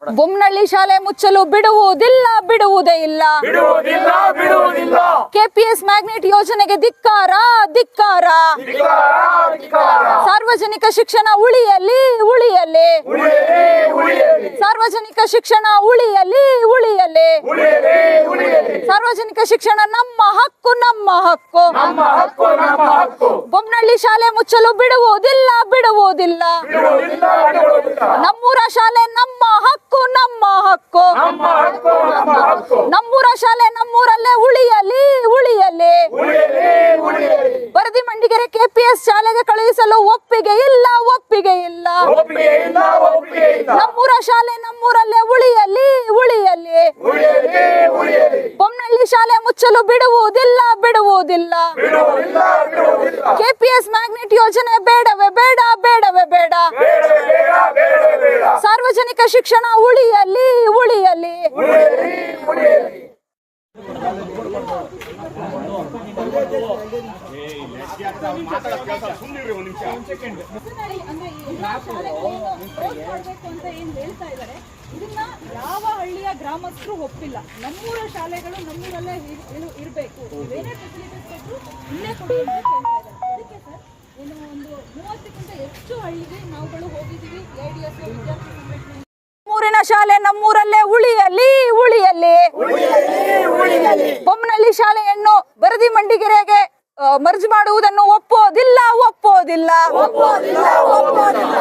ಬೊಮ್ಮನಹಳ್ಳಿ ಶಾಲೆ ಮುಚ್ಚಲು ಬಿಡುವುದೇ ಇಲ್ಲ. ಕೆಪಿಎಸ್ ಮ್ಯಾಗ್ನೆಟ್ ಯೋಜನೆಗೆ ಧಿಕ್ಕಾರ. ಸಾರ್ವಜನಿಕ ಶಿಕ್ಷಣ ಉಳಿಯಲಿ. ಸಾರ್ವಜನಿಕ ಶಿಕ್ಷಣ ಉಳಿಯಲಿ. ಸಾರ್ವಜನಿಕ ಶಿಕ್ಷಣ ನಮ್ಮ ಹಕ್ಕು. ಬೊಮ್ಮನಹಳ್ಳಿ ಶಾಲೆ ಮುಚ್ಚಲು ಬಿಡುವುದಿಲ್ಲ. ನಮ್ಮೂರ ಶಾಲೆ ನಮ್ಮ ಹಕ್ಕು. ನಮ್ಮೂರ ಶಾಲೆ ನಮ್ಮೂರಲ್ಲೇ ಉಳಿಯಲಿ. ಬರದಿ ಮಂಡಿಗೆರೆ ಕೆಪಿಎಸ್ ಶಾಲೆಗೆ ಕಳುಹಿಸಲು ಒಪ್ಪಿಗೆ ಇಲ್ಲ. ನಮ್ಮೂರ ಶಾಲೆ ನಮ್ಮೂರಲ್ಲೇ ಉಳಿಯಲಿ. ಬೊಮ್ಮನಹಳ್ಳಿ ಶಾಲೆ ಮುಚ್ಚಲು ಬಿಡುವುದಿಲ್ಲ. ಕೆಪಿಎಸ್ ಮ್ಯಾಗ್ನೆಟ್ ಯೋಜನೆ ಬೇಡವೇ ಬೇಡ. ಸಾರ್ವಜನಿಕ ಶಿಕ್ಷಣ ಉಳಿಯಲಿ. ಇದನ್ನ ಯಾವ ಹಳ್ಳಿಯ ಗ್ರಾಮಸ್ಥರು ಒಪ್ಪಿಲ್ಲ. ನಮ್ಮೂರ ಶಾಲೆಗಳು ನಮ್ಮೂರಲ್ಲೇ ಇರಬೇಕು, ಬೇರೆ ಫೆಸಿಲಿಟೀಸ್ ಕೊಟ್ಟರು ಇಲ್ಲೇ ಕೊಡಿ ಅಂತ ಹೇಳ್ತಾ ಇದ್ದಾರೆ. ಅದಕ್ಕೆ ಸರ್ ಏನು ಒಂದು 30ಕ್ಕಿಂತ ಹೆಚ್ಚು ಹಳ್ಳಿಗೆ ನಾವುಗಳು ಹೋಗಿದ್ದೀವಿ. ADS ವಿದ್ಯಾರ್ಥಿ ಸಂಘಟನೆ ಊರಿನ ಶಾಲೆ ನಮ್ಮೂರಲ್ಲೇ ಉಳಿಯಲಿ. ಬೊಮ್ಮನಹಳ್ಳಿ ಶಾಲೆಯನ್ನು ಬರದಿ ಮಂಡಿಗೆರೆಗೆ ಮರ್ಜ್ ಮಾಡುವುದನ್ನು ಒಪ್ಪೋದಿಲ್ಲ.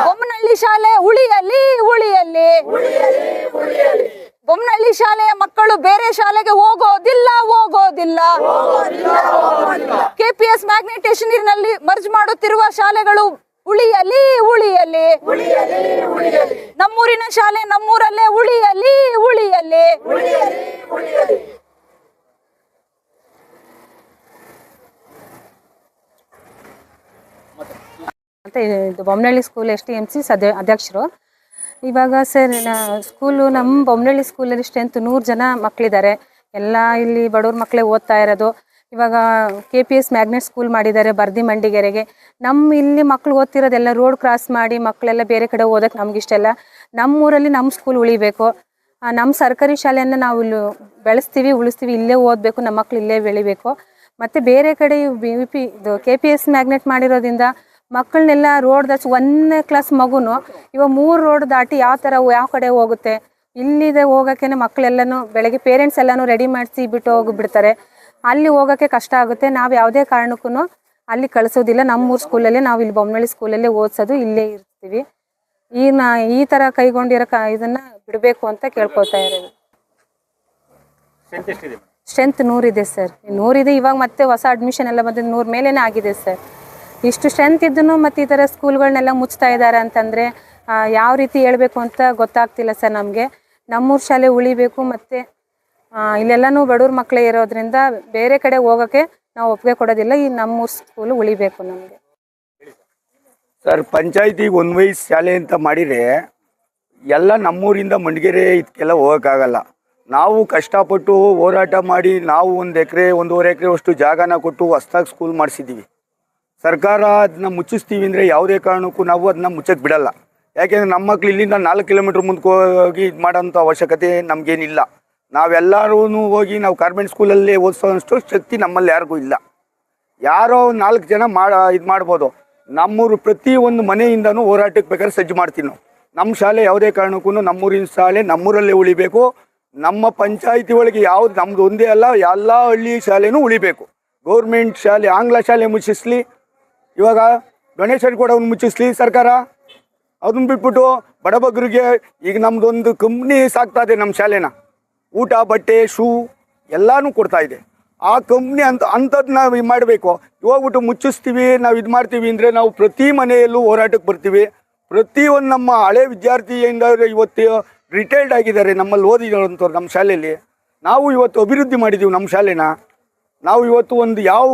ಬೊಮ್ಮನಹಳ್ಳಿ ಶಾಲೆ ಉಳಿಯಲಿ. ಬೊಮ್ಮನಹಳ್ಳಿ ಶಾಲೆಯ ಮಕ್ಕಳು ಬೇರೆ ಶಾಲೆಗೆ ಹೋಗೋದಿಲ್ಲ. ಕೆಪಿಎಸ್ ಮ್ಯಾಗ್ನೆಟೇಷನ್ನಲ್ಲಿ ಮರ್ಜ್ ಮಾಡುತ್ತಿರುವ ಶಾಲೆಗಳು ಉಳಿಯಲಿ. ನಮ್ಮೂರಿನ ಶಾಲೆ ನಮ್ಮೂರಲ್ಲೇ ಉಳಿಯಲಿ. ಅಂತ ಇದು ಬೊಮ್ಮನಹಳ್ಳಿ ಸ್ಕೂಲ್ STMC ಅಧ್ಯಕ್ಷರು. ಇವಾಗ ಸರ್ ಸ್ಕೂಲು ನಮ್ಮ ಬೊಮ್ಮನಹಳ್ಳಿ ಸ್ಕೂಲಲ್ಲಿ ಸ್ಟ್ರೆಂತ್ 100 ಜನ ಮಕ್ಕಳಿದ್ದಾರೆ. ಎಲ್ಲ ಇಲ್ಲಿ ಬಡವ್ರ ಮಕ್ಕಳೇ ಓದ್ತಾ ಇರೋದು. ಇವಾಗ KPS ಮ್ಯಾಗ್ನೆಟ್ ಸ್ಕೂಲ್ ಮಾಡಿದ್ದಾರೆ ಬರದಿ ಮಂಡಿಗೆರೆಗೆ. ನಮ್ಮ ಇಲ್ಲಿ ಮಕ್ಕಳು ಓದ್ತಿರೋದೆಲ್ಲ ರೋಡ್ ಕ್ರಾಸ್ ಮಾಡಿ ಮಕ್ಕಳೆಲ್ಲ ಬೇರೆ ಕಡೆ ಓದೋಕ್ಕೆ ನಮಗಿಷ್ಟೆಲ್ಲ. ನಮ್ಮೂರಲ್ಲಿ ನಮ್ಮ ಸ್ಕೂಲ್ ಉಳಿಬೇಕು. ನಮ್ಮ ಸರ್ಕಾರಿ ಶಾಲೆಯನ್ನು ನಾವು ಇಲ್ಲಿ ಬೆಳೆಸ್ತೀವಿ, ಉಳಿಸ್ತೀವಿ. ಇಲ್ಲೇ ಓದಬೇಕು, ನಮ್ಮ ಮಕ್ಕಳು ಇಲ್ಲೇ ಬೆಳಿಬೇಕು. ಮತ್ತು ಬೇರೆ ಕಡೆ ಇದು KPS ಮ್ಯಾಗ್ನೆಟ್ ಮಾಡಿರೋದ್ರಿಂದ ಮಕ್ಕಳನ್ನೆಲ್ಲ ರೋಡ್ ದಾಚಿ 1ನೇ ಕ್ಲಾಸ್ ಮಗುನು ಇವಾಗ 3 ರೋಡ್ ದಾಟಿ ಯಾವ ಕಡೆ ಹೋಗುತ್ತೆ. ಇಲ್ಲಿದೆ ಹೋಗೋಕ್ಕೆ ಮಕ್ಕಳೆಲ್ಲನೂ ಬೆಳಗ್ಗೆ ಪೇರೆಂಟ್ಸ್ ಎಲ್ಲನೂ ರೆಡಿ ಮಾಡಿಸಿ ಬಿಟ್ಟು ಹೋಗಿಬಿಡ್ತಾರೆ. ಅಲ್ಲಿ ಹೋಗೋಕ್ಕೆ ಕಷ್ಟ ಆಗುತ್ತೆ. ನಾವು ಯಾವುದೇ ಕಾರಣಕ್ಕೂ ಅಲ್ಲಿ ಕಳಿಸೋದಿಲ್ಲ. ನಮ್ಮೂರು ಸ್ಕೂಲಲ್ಲೇ ನಾವು ಇಲ್ಲಿ ಬೊಮ್ಮನಹಳ್ಳಿ ಸ್ಕೂಲಲ್ಲೇ ಓದಿಸೋದು, ಇಲ್ಲೇ ಇರ್ತೀವಿ. ಈ ಥರ ಕೈಗೊಂಡಿರೋ ಇದನ್ನು ಬಿಡಬೇಕು ಅಂತ ಕೇಳ್ಕೊತಾ ಇರೋದು. ಸ್ಟ್ರೆಂತ್ 100 ಇದೆ ಸರ್. 100 ಇದೆ. ಇವಾಗ ಮತ್ತೆ ಹೊಸ ಅಡ್ಮಿಷನ್ ಎಲ್ಲ ಬಂದಿದ್ದು 100 ಮೇಲೇ ಆಗಿದೆ ಸರ್. ಇಷ್ಟು ಸ್ಟ್ರೆಂತ್ ಇದ್ದೂ ಮತ್ತು ಈ ಥರ ಸ್ಕೂಲ್ಗಳನ್ನೆಲ್ಲ ಮುಚ್ತಾ ಇದ್ದಾರೆ ಅಂತಂದರೆ ಯಾವ ರೀತಿ ಹೇಳಬೇಕು ಅಂತ ಗೊತ್ತಾಗ್ತಿಲ್ಲ ಸರ್ ನಮಗೆ. ನಮ್ಮೂರು ಶಾಲೆ ಉಳಿಬೇಕು. ಮತ್ತು ಇಲ್ಲೆಲ್ಲನೂ ಬಡವ್ರ ಮಕ್ಕಳೇ ಇರೋದ್ರಿಂದ ಬೇರೆ ಕಡೆ ಹೋಗೋಕ್ಕೆ ನಾವು ಒಪ್ಪಿಗೆ ಕೊಡೋದಿಲ್ಲ. ಈ ನಮ್ಮೂರು ಸ್ಕೂಲು ಉಳಿಬೇಕು ನಮಗೆ. ಸರ್, ಪಂಚಾಯತಿಗೆ 1 ವಯಸ್ಸು ಶಾಲೆ ಅಂತ ಮಾಡಿದರೆ ಎಲ್ಲ ನಮ್ಮೂರಿಂದ ಮಂಡಿಗೆರೆ ಇದಕ್ಕೆಲ್ಲ ಹೋಗೋಕ್ಕಾಗಲ್ಲ. ನಾವು ಕಷ್ಟಪಟ್ಟು ಹೋರಾಟ ಮಾಡಿ ನಾವು 1 ಎಕರೆ 1.5 ಎಕರೆ ಅಷ್ಟು ಜಾಗನ ಕೊಟ್ಟು ಹೊಸ್ದಾಗಿ ಸ್ಕೂಲ್ ಮಾಡಿಸಿದ್ದೀವಿ. ಸರ್ಕಾರ ಅದನ್ನ ಮುಚ್ಚಿಸ್ತೀವಿ ಅಂದರೆ ಯಾವುದೇ ಕಾರಣಕ್ಕೂ ನಾವು ಅದನ್ನ ಮುಚ್ಚಕ್ಕೆ ಬಿಡಲ್ಲ. ಯಾಕೆಂದರೆ ನಮ್ಮ ಮಕ್ಳು ಇಲ್ಲಿಂದ 4 ಕಿಲೋಮೀಟ್ರ್ ಮುಂದಕ್ಕೆ ಹೋಗಿ ಇದು ಮಾಡೋಂಥ ಅವಶ್ಯಕತೆ ನಮಗೇನಿಲ್ಲ. ನಾವೆಲ್ಲರೂ ಹೋಗಿ ನಾವು ಕಾರ್ಮೆಂಟ್ ಸ್ಕೂಲಲ್ಲಿ ಓದಿಸೋಷ್ಟು ಶಕ್ತಿ ನಮ್ಮಲ್ಲಿ ಯಾರಿಗೂ ಇಲ್ಲ. ಯಾರೋ 4 ಜನ ಇದು ಮಾಡ್ಬೋದು. ನಮ್ಮೂರು ಪ್ರತಿಯೊಂದು ಮನೆಯಿಂದನೂ ಹೋರಾಟಕ್ಕೆ ಬೇಕಾದ್ರೆ ಸಜ್ಜು ಮಾಡ್ತೀವಿ ನಾವು. ನಮ್ಮ ಶಾಲೆ ಯಾವುದೇ ಕಾರಣಕ್ಕೂ ನಮ್ಮೂರಿನ ಶಾಲೆ ನಮ್ಮೂರಲ್ಲೇ ಉಳಿಬೇಕು. ನಮ್ಮ ಪಂಚಾಯಿತಿ ಒಳಗೆ ಯಾವ್ದು ನಮ್ಮದು ಒಂದೇ ಅಲ್ಲ, ಎಲ್ಲ ಹಳ್ಳಿ ಶಾಲೆನೂ ಉಳಿಬೇಕು. ಗೌರ್ಮೆಂಟ್ ಶಾಲೆ, ಆಂಗ್ಲ ಶಾಲೆ ಮುಚ್ಚಿಸ್ಲಿ, ಇವಾಗ ಡೊನೇಷನ್ ಕೊಡೋನು ಮುಚ್ಚಿಸ್ಲಿ ಸರ್ಕಾರ. ಅದನ್ನ ಬಿಟ್ಬಿಟ್ಟು ಬಡಬಗ್ಗರಿಗೆ ಈಗ ನಮ್ಮದೊಂದು ಕಂಪ್ನಿ ಸಾಕ್ತಾ ಇದೆ ನಮ್ಮ ಶಾಲೆನ. ಊಟ, ಬಟ್ಟೆ, ಶೂ ಎಲ್ಲನೂ ಕೊಡ್ತಾ ಇದೆ. ಆ ಕಂಪ್ನಿ ಅಂಥದ್ದು ನಾವು ಮಾಡಬೇಕು. ಹೋಗ್ಬಿಟ್ಟು ಮುಚ್ಚಿಸ್ತೀವಿ, ನಾವು ಇದು ಮಾಡ್ತೀವಿ ಅಂದರೆ ನಾವು ಪ್ರತಿ ಮನೆಯಲ್ಲೂ ಹೋರಾಟಕ್ಕೆ ಬರ್ತೀವಿ. ಪ್ರತಿಯೊಂದು ನಮ್ಮ ಹಳೆ ವಿದ್ಯಾರ್ಥಿಯಿಂದ ಇವತ್ತು ರಿಟೈರ್ಡ್ ಆಗಿದ್ದಾರೆ ನಮ್ಮಲ್ಲಿ ಓದಿರೋಂಥವ್ರು. ನಮ್ಮ ಶಾಲೆಯಲ್ಲಿ ನಾವು ಇವತ್ತು ಅಭಿವೃದ್ಧಿ ಮಾಡಿದ್ದೀವಿ ನಮ್ಮ ಶಾಲೆನ. ನಾವು ಇವತ್ತು ಒಂದು ಯಾವ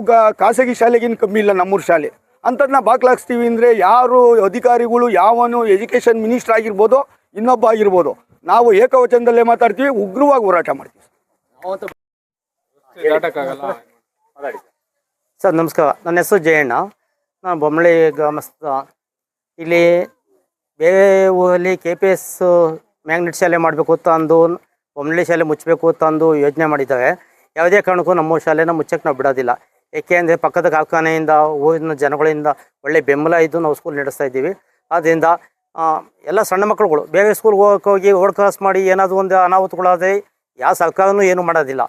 ಖಾಸಗಿ ಶಾಲೆಗಿನ ಕಮ್ಮಿ ಇಲ್ಲ ನಮ್ಮೂರು ಶಾಲೆ. ಅಂಥದ್ದನ್ನ ಬಾಕ್ಲಾಕ್ಸ್ತೀವಿ ಅಂದರೆ ಯಾರು ಅಧಿಕಾರಿಗಳು, ಯಾವನು ಎಜುಕೇಷನ್ ಮಿನಿಸ್ಟರ್ ಆಗಿರ್ಬೋದು, ಇನ್ನೊಬ್ಬ ಆಗಿರ್ಬೋದು, ನಾವು ಏಕವಚನದಲ್ಲೇ ಮಾತಾಡ್ತೀವಿ, ಉಗ್ರವಾಗಿ ಹೋರಾಟ ಮಾಡ್ತೀವಿ. ಸರ್ ನಮಸ್ಕಾರ, ನನ್ನ ಹೆಸರು ಜಯಣ್ಣ. ನಾನು ಬೊಮ್ಮನಹಳ್ಳಿ ಗ್ರಾಮಸ್ಥ. ಇಲ್ಲಿ ಬೇರೆ ಊರಲ್ಲಿ KPS ಮ್ಯಾಗ್ನೆಟ್ ಶಾಲೆ ಮಾಡಬೇಕು ತಂದು ಬೊಮ್ಮನಹಳ್ಳಿ ಶಾಲೆ ಮುಚ್ಚಬೇಕು ತಂದು ಯೋಚನೆ ಮಾಡಿದ್ದಾವೆ. ಯಾವುದೇ ಕಾರಣಕ್ಕೂ ನಮ್ಮ ಶಾಲೆನ ಮುಚ್ಚಕ್ಕೆ ನಾವು ಬಿಡೋದಿಲ್ಲ. ಏಕೆಂದರೆ ಪಕ್ಕದ ಕಾರ್ಖಾನೆಯಿಂದ ಊರಿನ ಜನಗಳಿಂದ ಒಳ್ಳೆ ಬೆಂಬಲ ಇದ್ದು ನಾವು ಸ್ಕೂಲ್ ನಡೆಸ್ತಾ ಇದ್ದೀವಿ. ಆದ್ದರಿಂದ ಎಲ್ಲ ಸಣ್ಣ ಮಕ್ಕಳುಗಳು ಬೇರೆ ಸ್ಕೂಲ್ಗೆ ಹೋಗಿ ಓಡ್ ಮಾಡಿ ಏನಾದರೂ ಒಂದು ಅನಾಹುತಗಳಾದರೆ ಯಾವ ಸರ್ಕಾರನೂ ಏನೂ ಮಾಡೋದಿಲ್ಲ.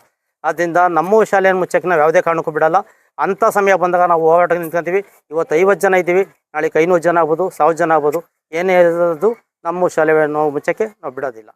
ಆದ್ದರಿಂದ ನಮ್ಮ ಶಾಲೆಯನ್ನು ಮುಚ್ಚಕ್ಕೆ ನಾವು ಯಾವುದೇ ಕಾರಣಕ್ಕೂ ಬಿಡೋಲ್ಲ. ಅಂಥ ಸಮಯ ಬಂದಾಗ ನಾವು ಹೋರಾಟಕ್ಕೆ ನಿಂತ್ಕೊತೀವಿ. ಇವತ್ತು 50 ಜನ ಇದ್ದೀವಿ, ನಾಳೆ 500 ಜನ ಆಗ್ಬೋದು, 1000 ಜನ ಆಗ್ಬೋದು. ಏನೇ ಇರೋದು ನಮ್ಮ ಶಾಲೆಯನ್ನು ಮುಚ್ಚಕ್ಕೆ ನಾವು ಬಿಡೋದಿಲ್ಲ.